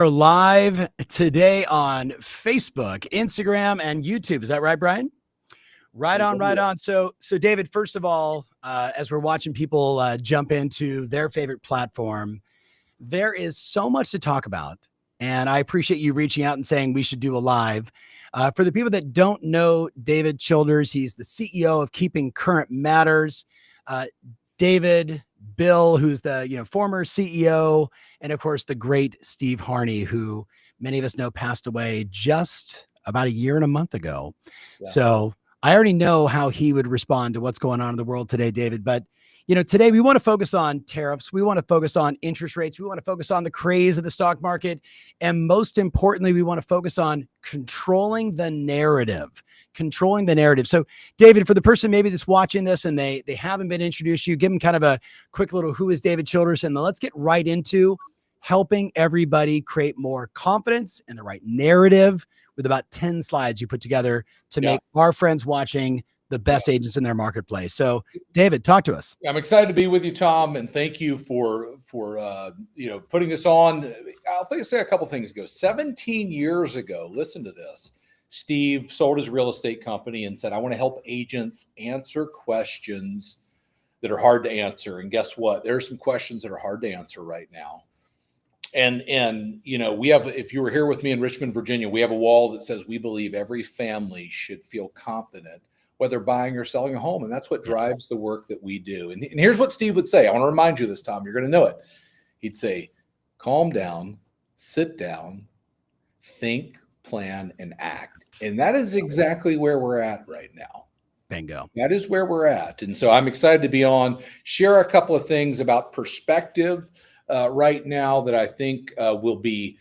We're live today on Facebook, Instagram, and YouTube. Is that right, Brian? Right on, right on. So David, first of all, as we're watching people jump into their favorite platform, there is so much to talk about. And I appreciate you reaching out and saying we should do a live. For the people that don't know David Childers, he's the CEO of Keeping Current Matters. David, Bill, who's the former CEO, and of course the great Steve Harney, who many of us know passed away just about a year and a month ago. Yeah. So I already know how he would respond to what's going on in the world today, David. But today we want to focus on tariffs. We want to focus on interest rates. We want to focus on the craze of the stock market. And most importantly, we want to focus on controlling the narrative. So David, for the person maybe that's watching this and they haven't been introduced to you, give them kind of a quick little who is David Childers, and then let's get right into helping everybody create more confidence and the right narrative with about 10 slides you put together to make our friends watching the best agents in their marketplace. So David, talk to us. I'm excited to be with you, Tom, and thank you for putting this on. I'll say a couple things ago. 17 years ago, listen to this. Steve sold his real estate company and said, I want to help agents answer questions that are hard to answer. And guess what? There are some questions that are hard to answer right now. And we have, if you were here with me in Richmond, Virginia, we have a wall that says we believe every family should feel confident whether buying or selling a home. And that's what drives the work that we do. And here's what Steve would say. I want to remind you this, Tom, you're going to know it. He'd say, calm down, sit down, think, plan, and act. And that is exactly where we're at right now. Bingo. That is where we're at. And so I'm excited to be on, share a couple of things about perspective right now that I think will be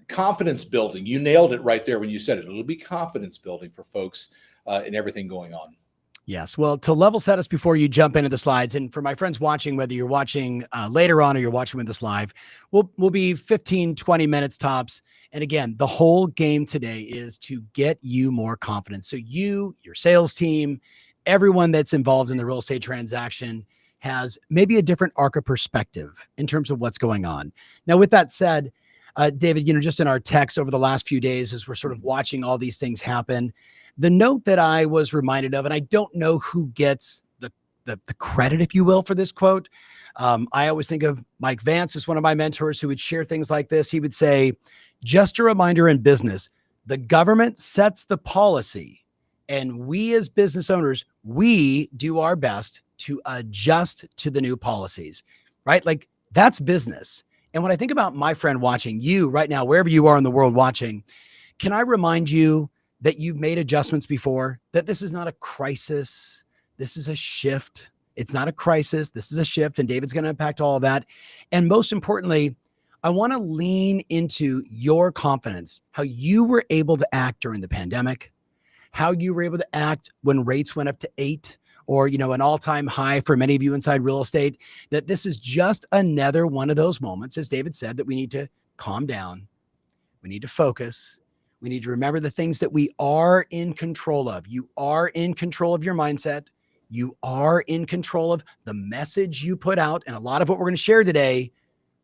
confidence building. You nailed it right there when you said it. It'll be confidence building for folks and everything going on. Yes. Well, to level set us before you jump into the slides, and for my friends watching, whether you're watching later on or you're watching with this live, we'll be 15, 20 minutes tops. And again, the whole game today is to get you more confidence. So you, your sales team, everyone that's involved in the real estate transaction has maybe a different arc of perspective in terms of what's going on. Now, with that said, David, just in our text over the last few days, as we're sort of watching all these things happen, the note that I was reminded of, and I don't know who gets the credit, if you will, for this quote. I always think of Mike Vance as one of my mentors who would share things like this. He would say, just a reminder in business, the government sets the policy and we as business owners, we do our best to adjust to the new policies, right? Like that's business. And when I think about my friend watching you right now, wherever you are in the world watching, can I remind you that you've made adjustments before, that this is not a crisis. This is a shift. It's not a crisis. This is a shift. And David's going to impact all of that. And most importantly, I want to lean into your confidence, how you were able to act during the pandemic, how you were able to act when rates went up to 8 or, an all-time high for many of you inside real estate, that this is just another one of those moments, as David said, that we need to calm down. We need to focus. We need to remember the things that we are in control of. You are in control of your mindset. You are in control of the message you put out. And a lot of what we're going to share today,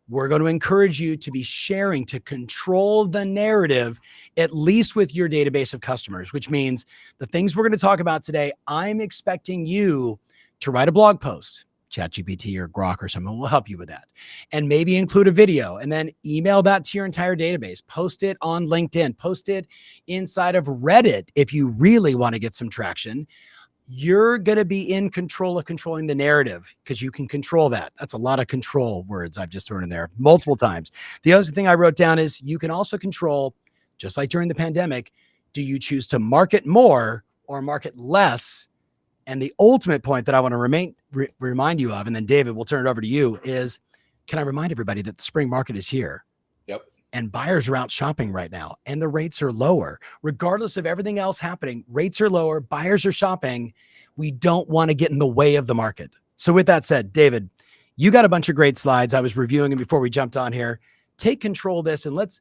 we're going to encourage you to be sharing, to control the narrative, at least with your database of customers, which means the things we're going to talk about today, I'm expecting you to write a blog post. ChatGPT or Grok or someone will help you with that. And maybe include a video and then email that to your entire database. Post it on LinkedIn. Post it inside of Reddit if you really want to get some traction. You're going to be in control of controlling the narrative because you can control that. That's a lot of control words I've just thrown in there multiple times. The other thing I wrote down is you can also control, just like during the pandemic, do you choose to market more or market less? And the ultimate point that I want to remind you of, and then David, we'll turn it over to you, is can I remind everybody that the spring market is here? Yep. And buyers are out shopping right now and the rates are lower. Regardless of everything else happening, rates are lower, buyers are shopping. We don't want to get in the way of the market. So with that said, David, you got a bunch of great slides. I was reviewing them before we jumped on here. Take control of this and let's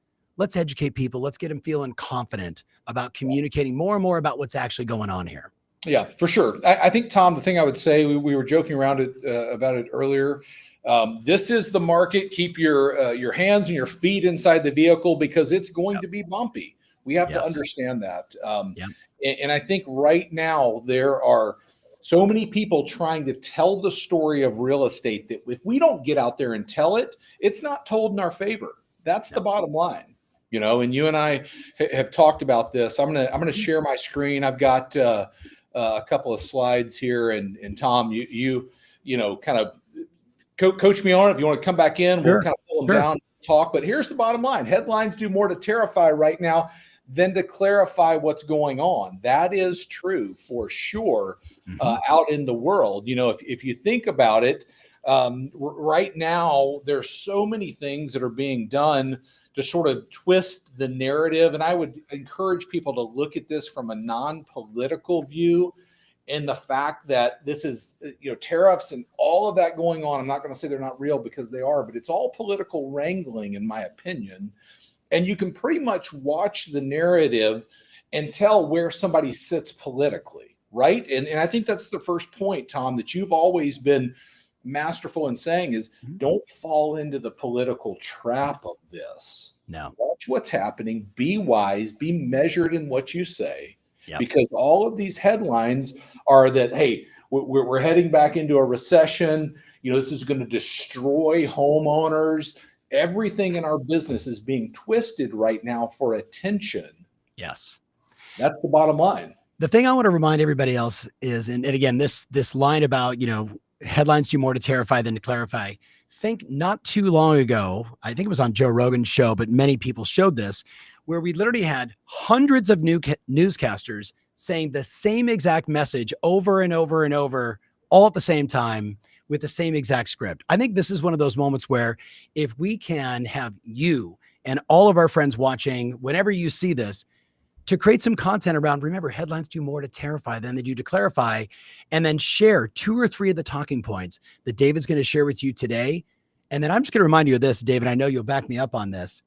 educate people. Let's get them feeling confident about communicating more and more about what's actually going on here. Yeah, for sure. I think, Tom, the thing I would say, we were joking around about it earlier. This is the market. Keep your hands and your feet inside the vehicle because it's going to be bumpy. We have to understand that. And I think right now there are so many people trying to tell the story of real estate that if we don't get out there and tell it, it's not told in our favor. That's the bottom line. And you and I have talked about this. I'm gonna share my screen. I've got a couple of slides here, and Tom, you kind of coach me on it. If you want to come back in, we'll kind of pull them down, and talk. But here's the bottom line: headlines do more to terrify right now than to clarify what's going on. That is true for sure out in the world. If you think about it, right now there's so many things that are being done to sort of twist the narrative. And I would encourage people to look at this from a non-political view, and the fact that this is, tariffs and all of that going on. I'm not going to say they're not real because they are, but it's all political wrangling, in my opinion. And you can pretty much watch the narrative and tell where somebody sits politically, right? And I think that's the first point, Tom, that you've always been masterful in saying is don't fall into the political trap of this. No. Watch what's happening. Be wise. Be measured in what you say. Because all of these headlines are that, hey, we're heading back into a recession. This is going to destroy homeowners. Everything in our business is being twisted right now for attention. Yes. That's the bottom line. The thing I want to remind everybody else is, and again, this line about, headlines do more to terrify than to clarify. Think not too long ago, I think it was on Joe Rogan's show, but many people showed this, where we literally had hundreds of newscasters saying the same exact message over and over and over, all at the same time with the same exact script. I think this is one of those moments where if we can have you and all of our friends watching, whenever you see this, to create some content around, remember, headlines do more to terrify than they do to clarify, and then share 2 or 3 of the talking points that David's going to share with you today. And then I'm just going to remind you of this, David. I know you'll back me up on this.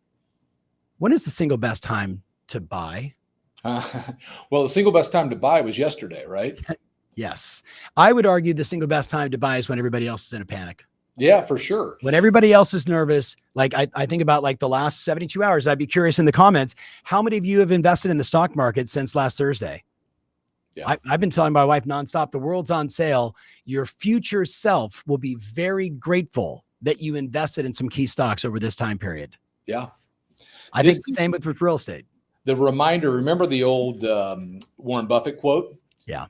When is the single best time to buy? Well, the single best time to buy was yesterday, right? Yes. I would argue the single best time to buy is when everybody else is in a panic. Yeah, for sure. When everybody else is nervous, like I think about like the last 72 hours, I'd be curious in the comments, how many of you have invested in the stock market since last Thursday? Yeah. I've been telling my wife nonstop, the world's on sale. Your future self will be very grateful that you invested in some key stocks over this time period. Yeah. I think the same with real estate. The reminder, remember the old Warren Buffett quote? Yeah.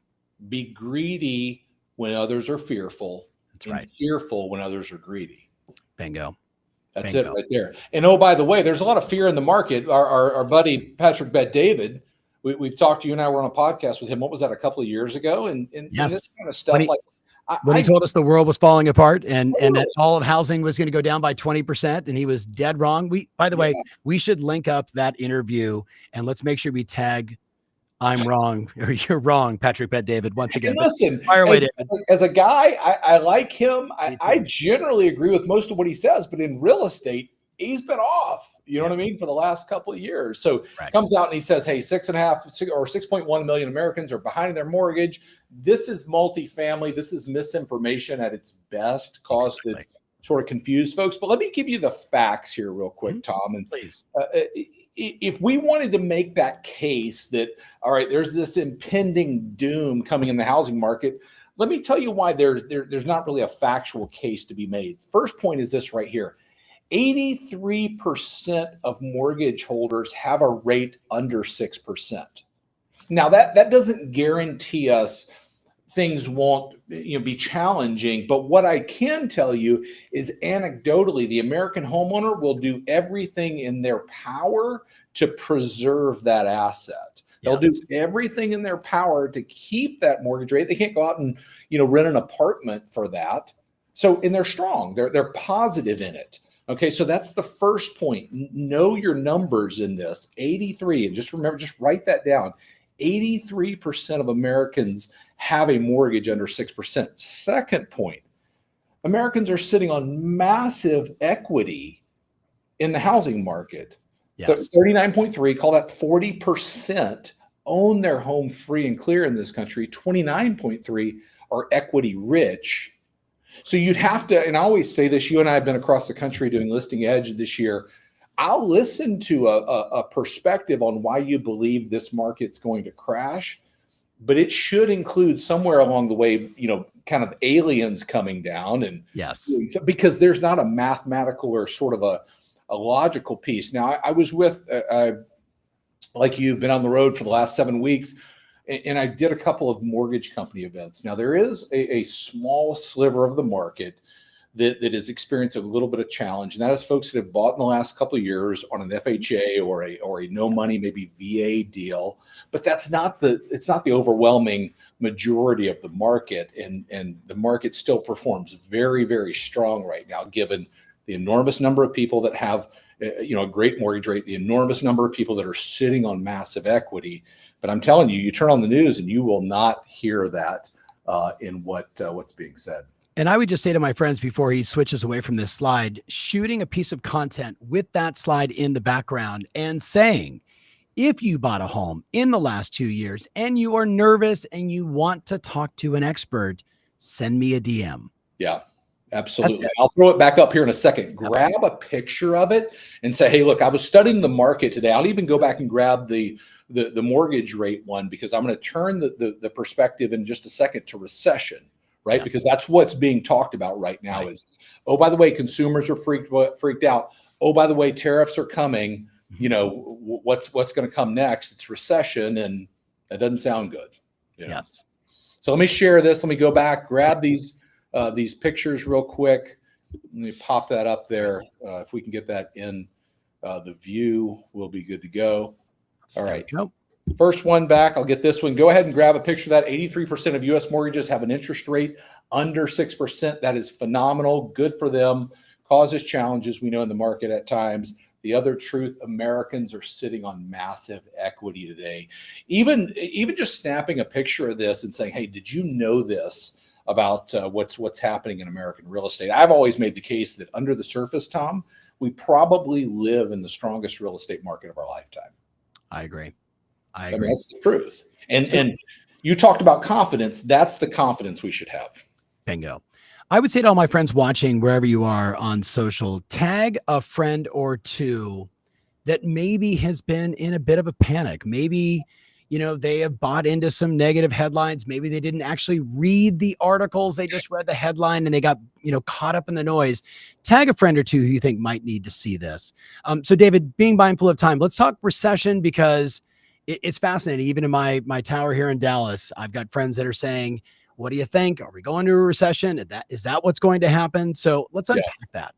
Be greedy when others are fearful. That's right. Fearful when others are greedy. Bingo. That's it right there. And oh, by the way, there's a lot of fear in the market. Our buddy Patrick Bet-David, we've talked to you and I were on a podcast with him. What was that, a couple of years ago? And this kind of stuff when he told us the world was falling apart and that all of housing was going to go down by 20%, and he was dead wrong. By the way, we should link up that interview and let's make sure we tag I'm wrong or you're wrong, Patrick Bet-David, once again. Listen, as a guy, I like him. I generally agree with most of what he says, but in real estate, he's been off. You know what I mean? For the last couple of years. So comes out and he says, hey, 6.1 million Americans are behind their mortgage. This is multifamily. This is misinformation at its best, caused to sort of confuse folks. But let me give you the facts here real quick, Tom. And please, if we wanted to make that case that, all right, there's this impending doom coming in the housing market, let me tell you why there's not really a factual case to be made. First point is this right here. 83% of mortgage holders have a rate under 6%. Now that doesn't guarantee us things won't be challenging, but what I can tell you is anecdotally, the American homeowner will do everything in their power to preserve that asset. They'll do everything in their power to keep that mortgage rate. They can't go out and rent an apartment for that. And they're strong. They're positive in it. Okay, so that's the first point. Know your numbers in this. 83, and just remember, just write that down. 83% of Americans have a mortgage under 6%. Second point, Americans are sitting on massive equity in the housing market. Yes. 39.3, call that 40%, own their home free and clear in this country. 29.3 are equity rich. So you'd have to, and I always say this, you and I have been across the country doing Listing Edge this year. I'll listen to a perspective on why you believe this market's going to crash, but it should include somewhere along the way, kind of aliens coming down, and Yes. because there's not a mathematical or sort of a logical piece. Now, I was with, like you've been on the road for the last 7 weeks, and I did a couple of mortgage company events. Now, there is a small sliver of the market that is experiencing a little bit of challenge, and that is folks that have bought in the last couple of years on an FHA or a no money, maybe VA deal. But it's not the overwhelming majority of the market, and the market still performs very, very strong right now, given the enormous number of people that have a great mortgage rate, the enormous number of people that are sitting on massive equity. But I'm telling you, you turn on the news and you will not hear that in what's being said. And I would just say to my friends before he switches away from this slide, shooting a piece of content with that slide in the background and saying, if you bought a home in the last 2 years and you are nervous and you want to talk to an expert, send me a DM. Yeah, absolutely. I'll throw it back up here in a second. Grab a picture of it and say, hey, look, I was studying the market today. I'll even go back and grab the mortgage rate one, because I'm going to turn the perspective in just a second to recession, right? Yeah. Because that's what's being talked about right now is, oh, by the way, consumers are freaked out. Oh, by the way, tariffs are coming. What's going to come next? It's recession, and that doesn't sound good. Yes. So let me share this. Let me go back, grab these pictures real quick. Let me pop that up there. If we can get that in the view, we'll be good to go. All right. Nope. First one back. I'll get this one. Go ahead and grab a picture of that. 83% of U.S. mortgages have an interest rate under 6%. That is phenomenal. Good for them. Causes challenges, we know, in the market at times. The other truth, Americans are sitting on massive equity today. Even just snapping a picture of this and saying, hey, did you know this about what's happening in American real estate? I've always made the case that under the surface, Tom, we probably live in the strongest real estate market of our lifetime. I agree. I mean, that's the truth. And you talked about confidence. That's the confidence we should have. Bingo. I would say to all my friends watching, wherever you are on social, tag a friend or two that maybe has been in a bit of a panic. Maybe, they have bought into some negative headlines. Maybe they didn't actually read the articles. They just read the headline and they got, caught up in the noise. Tag a friend or two who you think might need to see this. So David, being mindful of time, let's talk recession, because it's fascinating. Even in my tower here in Dallas, I've got friends that are saying, what do you think? Are we going to a recession? Is that what's going to happen? So let's unpack that.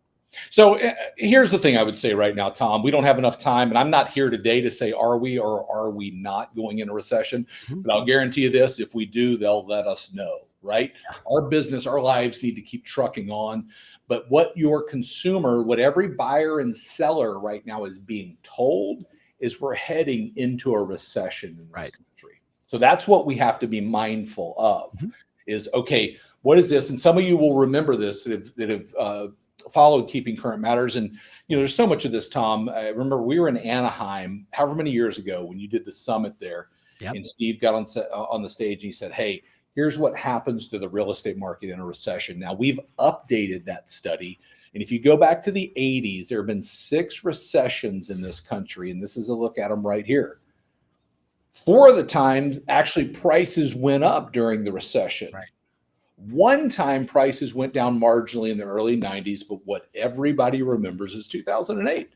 So here's the thing I would say right now, Tom. We don't have enough time, and I'm not here today to say are we or are we not going in a recession. Mm-hmm. But I'll guarantee you this: if we do, they'll let us know, right? Yeah. Our business, our lives need to keep trucking on. But what your consumer, what every buyer and seller right now is being told is we're heading into a recession in this country. So that's what we have to be mindful of. Mm-hmm. Is, okay, what is this? And some of you will remember this that have followed Keeping Current Matters. And, there's so much of this, Tom. I remember we were in Anaheim, however many years ago, when you did the summit there. Yep. And Steve got on the stage and he said, hey, here's what happens to the real estate market in a recession. Now, we've updated that study. And if you go back to the 80s, there have been 6 recessions in this country. And this is a look at them right here. 4 of the times, actually, prices went up during the recession. Right. One time, prices went down marginally in the early 90s, but what everybody remembers is 2008.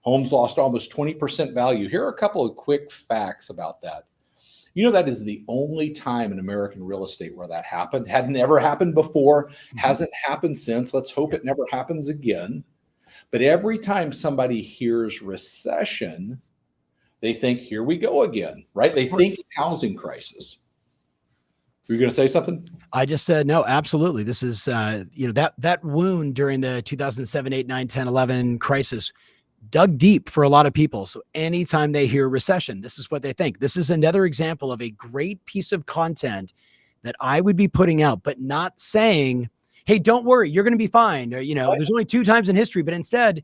Homes lost almost 20% value. Here are a couple of quick facts about that. That is the only time in American real estate where that happened. Hadn't ever happened before, hasn't happened since. Let's hope it never happens again. But every time somebody hears recession, they think, here we go again, right? They think housing crisis. Were you going to say something? I just said, no, absolutely. This is, that wound during the 2007, 8, 9, 10, 11 crisis dug deep for a lot of people. So anytime they hear recession, this is what they think. This is another example of a great piece of content that I would be putting out, but not saying, hey, don't worry, you're going to be fine. Or, there's only 2 times in history, but instead,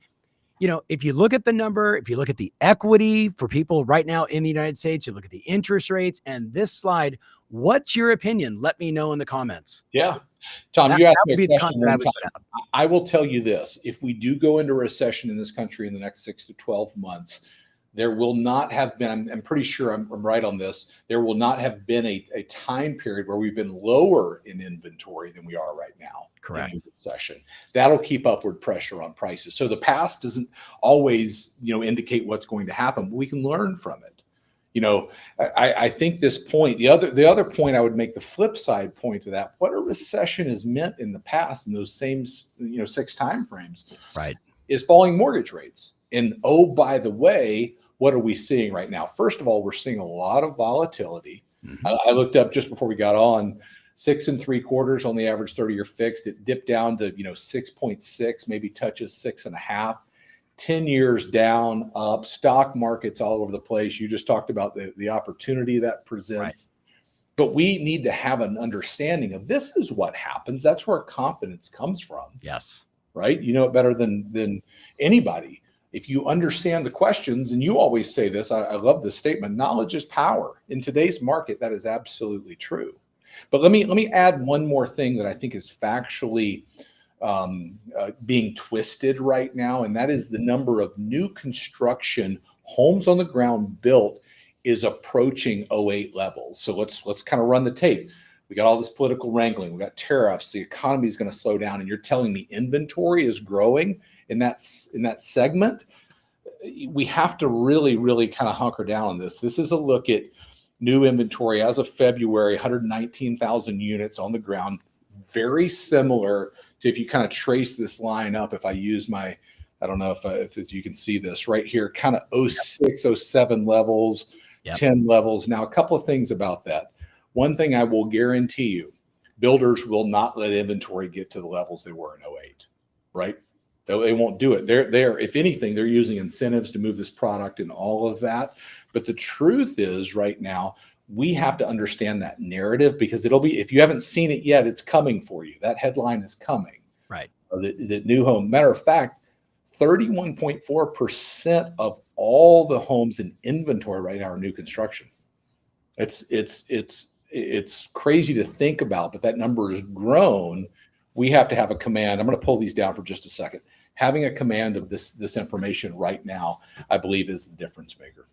if you look at the number, if you look at the equity for people right now in the United States, you look at the interest rates and this slide, what's your opinion? Let me know in the comments. Yeah. Tom, That, you asked that me would a be the question content I one would time. put out. I will tell you this. If we do go into recession in this country in the next 6 to 12 months, there will not have been, I'm pretty sure I'm right on this, there will not have been a time period where we've been lower in inventory than we are right now. Correct. In a recession. That'll keep upward pressure on prices. So the past doesn't always, indicate what's going to happen, but we can learn from it. I think this point, the other point I would make, the flip side point to that, what a recession has meant in the past in those same, 6 time frames, Right, is falling mortgage rates. And oh, by the way, what are we seeing right now? First of all, we're seeing a lot of volatility. mm-hmm. I looked up just before we got on, 6 3/4 on the average 30-year fixed. It dipped down to 6.6, maybe touches 6.5. 10 years down, up, stock markets all over the place. You just talked about the opportunity that presents. Right. But we need to have an understanding of this is what happens. That's where confidence comes from. Yes. Right? You know it better than anybody. If you understand the questions, and you always say this, I love this statement, knowledge is power. In today's market, that is absolutely true. But let me add one more thing that I think is factually being twisted right now, and that is the number of new construction homes on the ground built is approaching '08 levels. So let's kind of run the tape. We got all this political wrangling. We got tariffs. The economy is going to slow down, and you're telling me inventory is growing in that segment? We have to really, really kind of hunker down on this. This is a look at new inventory as of February, 119,000 units on the ground, very similar to, if you kind of trace this line up, if I use my, I don't know if you can see this right here, kind of 06, 07 levels, 10 levels. Now, a couple of things about that. One thing I will guarantee you, builders will not let inventory get to the levels they were in '08, right? They won't do it. They're, if anything, they're using incentives to move this product and all of that. But the truth is, right now, we have to understand that narrative, because it'll be, if you haven't seen it yet, it's coming for you. That headline is coming. Right. The new home. Matter of fact, 31.4% of all the homes in inventory right now are new construction. It's crazy to think about, but that number has grown. We have to have a command. I'm going to pull these down for just a second. Having a command of this information right now, I believe, is the difference maker.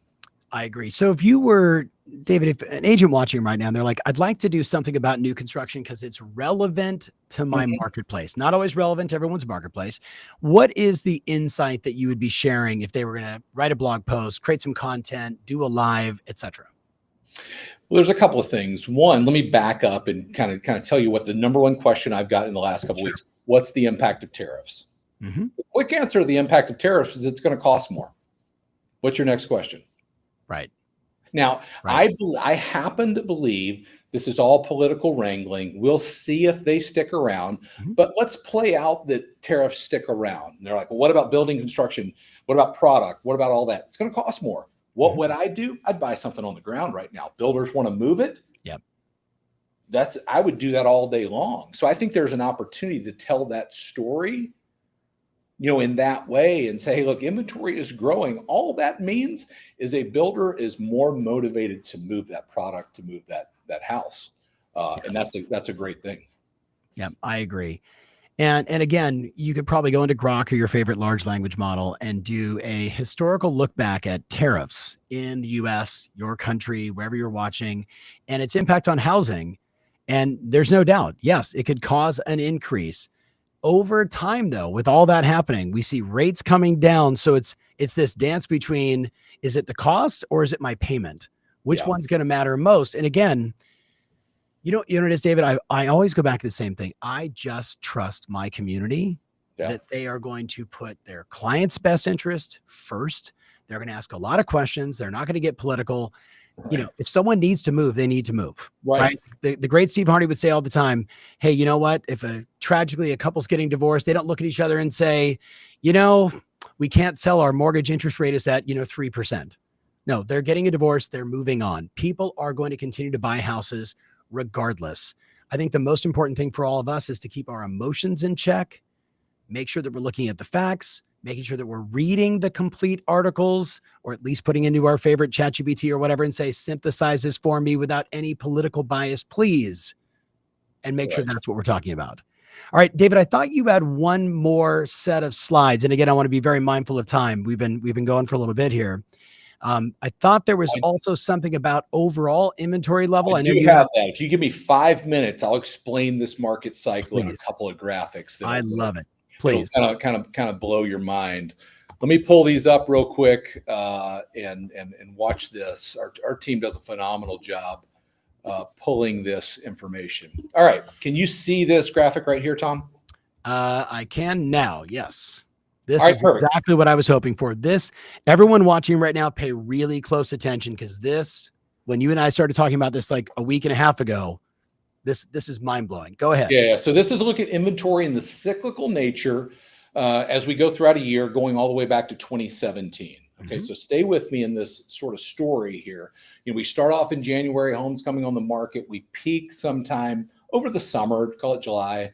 I agree. So if you were, David, if an agent watching right now, and they're like, I'd like to do something about new construction because it's relevant to my marketplace, not always relevant to everyone's marketplace. What is the insight that you would be sharing if they were going to write a blog post, create some content, do a live, etc.? Well, there's a couple of things. One, let me back up and kind of tell you what the number one question I've got in the last couple of weeks. What's the impact of tariffs? The quick answer to the impact of tariffs is it's going to cost more. What's your next question? Right. Now, right. I happen to believe this is all political wrangling. We'll see if they stick around, but let's play out that tariffs stick around. And they're like, well, what about building construction? What about product? What about all that? It's going to cost more. What would I do? I'd buy something on the ground right now. Builders want to move it. Yep. I would do that all day long. So I think there's an opportunity to tell that story, in that way, and say, hey, look, inventory is growing. All that means is a builder is more motivated to move that product, to move that house. And that's a great thing. Yeah, I agree. And again, you could probably go into Grok or your favorite large language model and do a historical look back at tariffs in the US, your country, wherever you're watching, and its impact on housing. And there's no doubt, yes, it could cause an increase. Over time, though, with all that happening, we see rates coming down. So it's this dance between, is it the cost or is it my payment? Which one's going to matter most? And again, you know what it is, David? I always go back to the same thing. I just trust my community that they are going to put their client's best interest first. They're going to ask a lot of questions. They're not going to get political. Right. If someone needs to move, they need to move. Right. The great Steve Harvey would say all the time, hey, you know what? If tragically a couple's getting divorced, they don't look at each other and say, we can't sell, our mortgage interest rate is at, 3%. No, they're getting a divorce. They're moving on. People are going to continue to buy houses regardless. I think the most important thing for all of us is to keep our emotions in check, make sure that we're looking at the facts, making sure that we're reading the complete articles, or at least putting into our favorite ChatGPT or whatever and say, synthesize this for me without any political bias, please. and make sure that's what we're talking about. All right, David, I thought you had one more set of slides. And again, I want to be very mindful of time. We've been going for a little bit here. I thought there was also something about overall inventory level. I know you have that. If you give me 5 minutes, I'll explain this market cycle in a couple of graphics. I love it. Please. Kind of blow your mind. Let me pull these up real quick and watch this. Our team does a phenomenal job pulling this information. All right. Can you see this graphic right here, Tom? I can now. Yes. This is exactly what I was hoping for. This, everyone watching right now, pay really close attention, because this, when you and I started talking about this like a week and a half ago, this is mind blowing. Go ahead. Yeah. So this is a look at inventory and the cyclical nature as we go throughout a year, going all the way back to 2017. Okay. So stay with me in this sort of story here. You know, we start off in January, homes coming on the market. We peak sometime over the summer, call it July,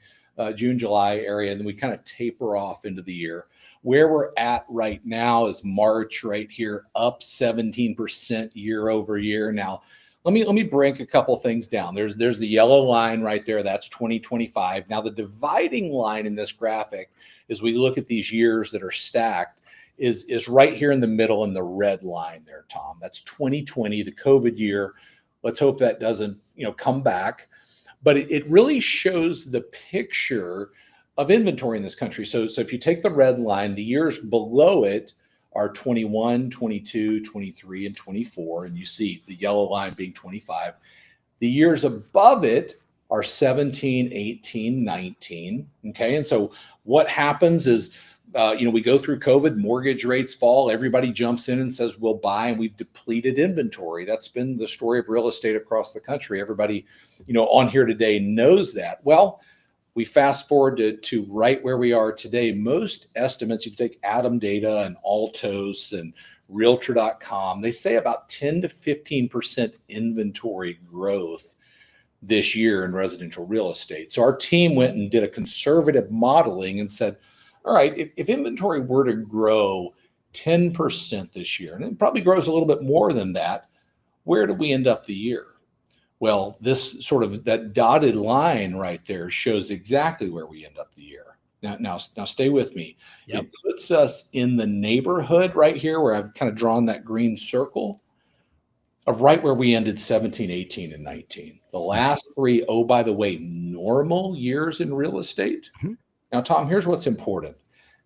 June, July area. And then we kind of taper off into the year. Where we're at right now is March right here, up 17% year over year. Now, let me break a couple things down. There's the yellow line right there. That's 2025. Now, the dividing line in this graphic, as we look at these years that are stacked, is right here in the middle in the red line there, Tom. That's 2020, the COVID year. Let's hope that doesn't, come back. But it really shows the picture of inventory in this country. So if you take the red line, the years below it are 21, 22, 23, and 24. And you see the yellow line being 25. The years above it are 17, 18, 19. Okay. And so what happens is, we go through COVID, mortgage rates fall, everybody jumps in and says, we'll buy, and we've depleted inventory. That's been the story of real estate across the country. Everybody, on here today knows that. Well, we fast forward to right where we are today. Most estimates, you take Adam Data and Altos and Realtor.com, they say about 10 to 15% inventory growth this year in residential real estate. So our team went and did a conservative modeling and said, all right, if inventory were to grow 10% this year, and it probably grows a little bit more than that, where do we end up the year? Well, this sort of that dotted line right there shows exactly where we end up the year. Now stay with me. Yep. It puts us in the neighborhood right here where I've kind of drawn that green circle of right where we ended 17, 18, and 19. The last three, oh, by the way, normal years in real estate. Mm-hmm. Now, Tom, here's what's important.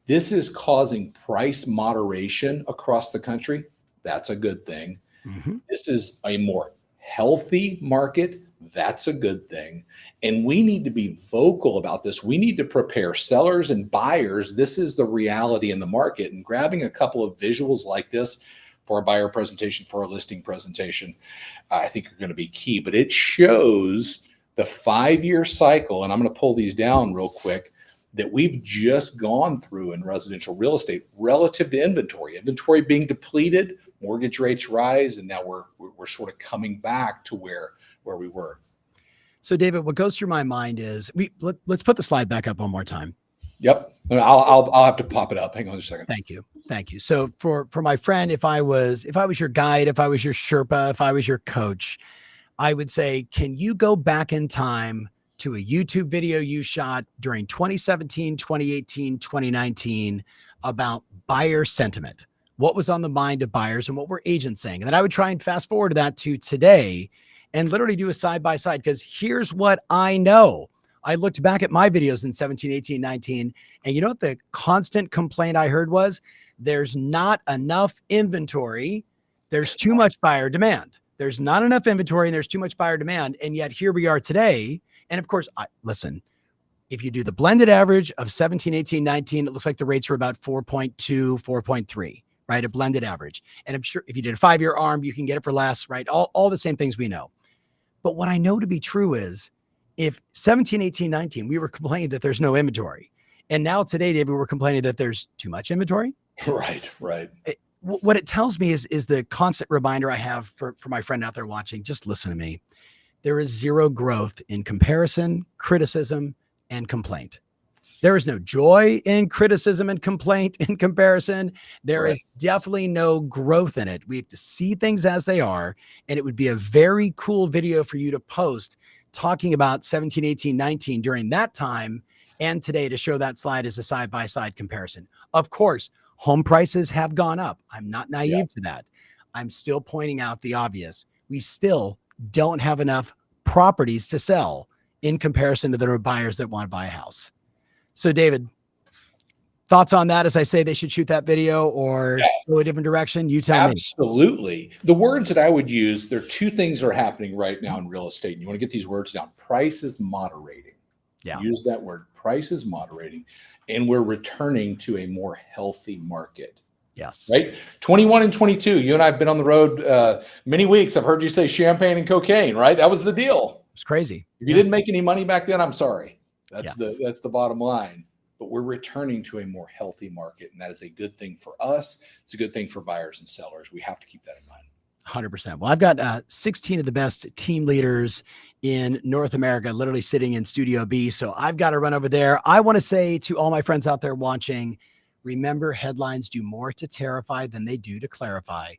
This is causing price moderation across the country. That's a good thing. Mm-hmm. This is a more healthy market. That's a good thing. And we need to be vocal about this. We need to prepare sellers and buyers. This is the reality in the market. And grabbing a couple of visuals like this for a buyer presentation, for a listing presentation, I think are going to be key. But it shows the 5-year cycle, and I'm going to pull these down real quick, that we've just gone through in residential real estate relative to inventory being depleted, mortgage rates rise, and now we're sort of coming back to where we were. So, David, what goes through my mind is let's put the slide back up one more time. Yep, I'll have to pop it up. Hang on a second. Thank you. So, for my friend, if I was your guide, if I was your Sherpa, if I was your coach, I would say, can you go back in time to a YouTube video you shot during 2017, 2018, 2019 about buyer sentiment? What was on the mind of buyers and what were agents saying? And then I would try and fast forward that to today and literally do a side by side, because here's what I know. I looked back at my videos in 17, 18, 19, and you know what the constant complaint I heard was? There's not enough inventory. There's too much buyer demand. There's not enough inventory and there's too much buyer demand. And yet here we are today. And of course, listen, if you do the blended average of 17, 18, 19, it looks like the rates were about 4.2, 4.3, right? A blended average. And I'm sure if you did a 5-year ARM, you can get it for less, right? All the same things we know. But what I know to be true is if 17, 18, 19, we were complaining that there's no inventory. And now today, David, we're complaining that there's too much inventory. Right. What it tells me is the constant reminder I have for my friend out there watching, just listen to me. There is zero growth in comparison, criticism, and complaint. There is no joy in criticism and complaint in comparison. There Right. is definitely no growth in it. We have to see things as they are. And it would be a very cool video for you to post talking about 17, 18, 19 during that time and today to show that slide as a side-by-side comparison. Of course, home prices have gone up. I'm not naive to that. I'm still pointing out the obvious. We still don't have enough properties to sell in comparison to the buyers that want to buy a house. So, David, thoughts on that as I say they should shoot that video or go a different direction? You tell me. Absolutely. The words that I would use, there are two things that are happening right now in real estate. And you want to get these words down. Price is moderating. Yeah. Use that word. Price is moderating. And we're returning to a more healthy market. Yes. Right. 21 and 22. You and I have been on the road many weeks. I've heard you say champagne and cocaine, right? That was the deal. It's crazy. If you didn't make any money back then, I'm sorry. That's Yes. that's the bottom line. But we're returning to a more healthy market, and that is a good thing for us. It's a good thing for buyers and sellers. We have to keep that in mind. 100%. Well, I've got 16 of the best team leaders in North America literally sitting in Studio B. So I've got to run over there. I want to say to all my friends out there watching, remember, headlines do more to terrify than they do to clarify.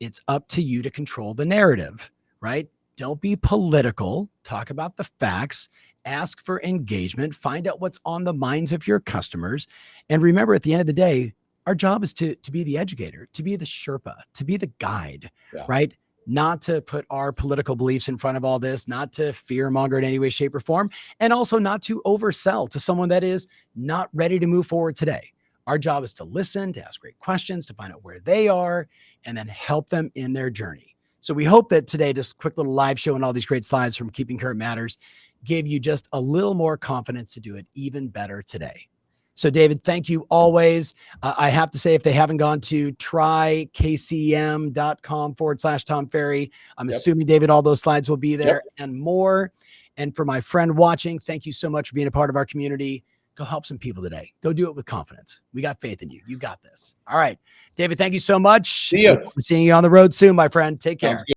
It's up to you to control the narrative, right? Don't be political. Talk about the facts. Ask for engagement. Find out what's on the minds of your customers. And remember, at the end of the day, our job is to be the educator, to be the Sherpa, to be the guide, right? Not to put our political beliefs in front of all this, not to fear monger in any way, shape, or form, and also not to oversell to someone that is not ready to move forward today. Our job is to listen, to ask great questions, to find out where they are, and then help them in their journey. So we hope that today, this quick little live show and all these great slides from Keeping Current Matters gave you just a little more confidence to do it even better today. So David, thank you always. I have to say, if they haven't gone to trykcm.com/Tom Ferry, I'm assuming, David, all those slides will be there and more. And for my friend watching, thank you so much for being a part of our community. Go help some people today. Go do it with confidence. We got faith in you. You got this. All right, David, thank you so much. See you. We're seeing you on the road soon, my friend. Take care.